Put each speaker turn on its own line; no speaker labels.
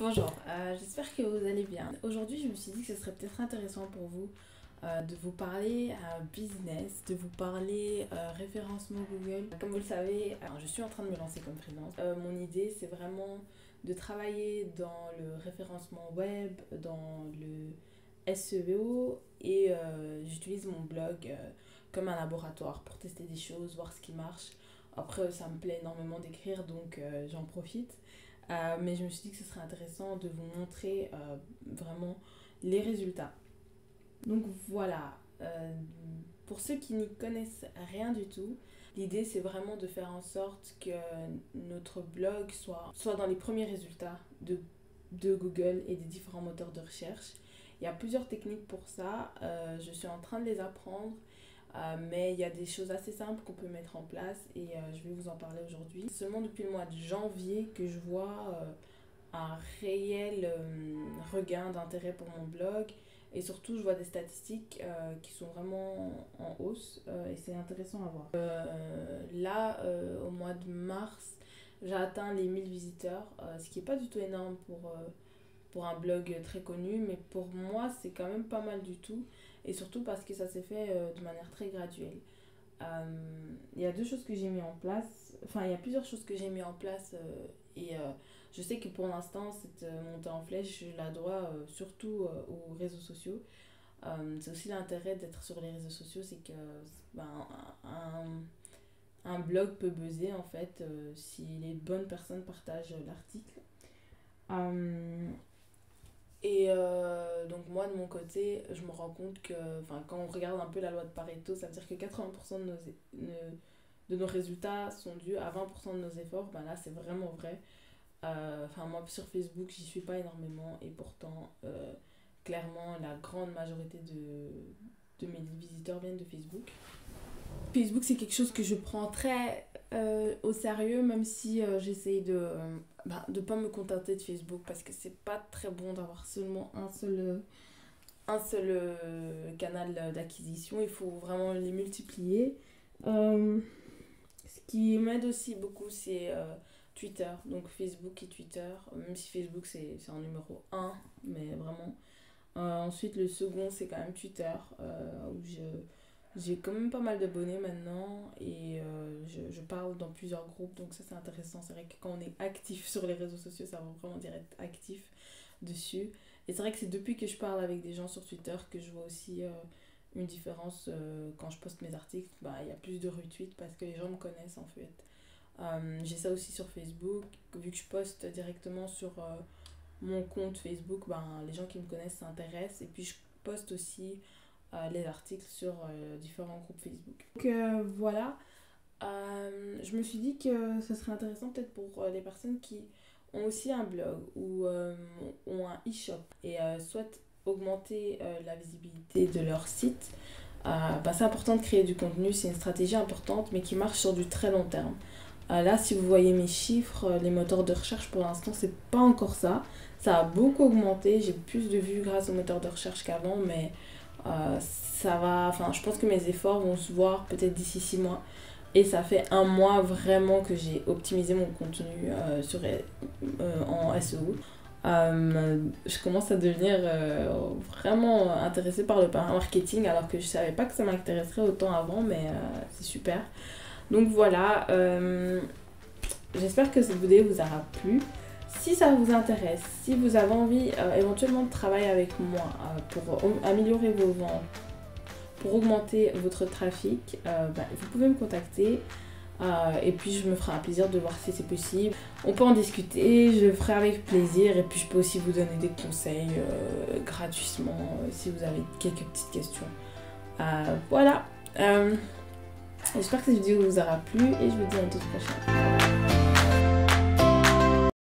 Bonjour, j'espère que vous allez bien. Aujourd'hui, je me suis dit que ce serait peut-être intéressant pour vous de vous parler business, de vous parler référencement Google. Comme vous le savez, je suis en train de me lancer comme freelance. Mon idée, c'est vraiment de travailler dans le référencement web, dans le SEO et j'utilise mon blog comme un laboratoire pour tester des choses, voir ce qui marche. Après, ça me plaît énormément d'écrire, donc j'en profite. Mais je me suis dit que ce serait intéressant de vous montrer vraiment les résultats. Donc voilà, pour ceux qui n'y connaissent rien du tout, l'idée c'est vraiment de faire en sorte que notre blog soit dans les premiers résultats de Google et des différents moteurs de recherche. Il y a plusieurs techniques pour ça, je suis en train de les apprendre. Mais il y a des choses assez simples qu'on peut mettre en place et je vais vous en parler aujourd'hui. C'est seulement depuis le mois de janvier que je vois un réel regain d'intérêt pour mon blog et surtout je vois des statistiques qui sont vraiment en hausse et c'est intéressant à voir. Là, au mois de mars, j'ai atteint les 1000 visiteurs, ce qui n'est pas du tout énorme pour un blog très connu, mais pour moi c'est quand même pas mal du tout. Et surtout parce que ça s'est fait de manière très graduelle. Il y a deux choses que j'ai mis en place. Enfin, il y a plusieurs choses que j'ai mis en place. Et je sais que pour l'instant, cette montée en flèche, je la dois surtout aux réseaux sociaux. C'est aussi l'intérêt d'être sur les réseaux sociaux, c'est que ben, un blog peut buzzer en fait si les bonnes personnes partagent l'article. Donc moi de mon côté, je me rends compte que quand on regarde un peu la loi de Pareto, ça veut dire que 80% de nos résultats sont dus à 20% de nos efforts. Ben là c'est vraiment vrai. Moi sur Facebook j'y suis pas énormément et pourtant clairement la grande majorité de mes visiteurs viennent de Facebook. Facebook c'est quelque chose que je prends très au sérieux, même si j'essaye de pas me contenter de Facebook parce que c'est pas très bon d'avoir seulement un seul canal d'acquisition, il faut vraiment les multiplier. Ce qui m'aide aussi beaucoup c'est Twitter, donc Facebook et Twitter, même si Facebook c'est en numéro 1, mais vraiment. Ensuite le second c'est quand même Twitter, où j'ai quand même pas mal d'abonnés maintenant et je parle dans plusieurs groupes, donc ça c'est intéressant. C'est vrai que quand on est actif sur les réseaux sociaux, ça veut vraiment dire être actif dessus. Et c'est vrai que c'est depuis que je parle avec des gens sur Twitter que je vois aussi une différence quand je poste mes articles. Il y a plus de retweets parce que les gens me connaissent en fait. J'ai ça aussi sur Facebook, vu que je poste directement sur mon compte Facebook, les gens qui me connaissent s'intéressent et puis je poste aussi les articles sur différents groupes Facebook. Donc voilà, je me suis dit que ce serait intéressant peut-être pour les personnes qui ont aussi un blog ou ont un e-shop et souhaitent augmenter la visibilité de leur site. C'est important de créer du contenu, c'est une stratégie importante mais qui marche sur du très long terme. Là, si vous voyez mes chiffres, les moteurs de recherche pour l'instant, c'est pas encore ça. Ça a beaucoup augmenté, j'ai plus de vues grâce aux moteurs de recherche qu'avant, mais ça va. Je pense que mes efforts vont se voir peut-être d'ici 6 mois. Et ça fait 1 mois vraiment que j'ai optimisé mon contenu en SEO. Je commence à devenir vraiment intéressée par le marketing alors que je savais pas que ça m'intéresserait autant avant, mais c'est super. Donc voilà, j'espère que cette vidéo vous aura plu. Si ça vous intéresse, si vous avez envie éventuellement de travailler avec moi pour améliorer vos ventes, pour augmenter votre trafic, vous pouvez me contacter et puis je me ferai un plaisir de voir si c'est possible. On peut en discuter, je le ferai avec plaisir et puis je peux aussi vous donner des conseils gratuitement si vous avez quelques petites questions. Voilà. J'espère que cette vidéo vous aura plu et je vous dis à une toute prochaine.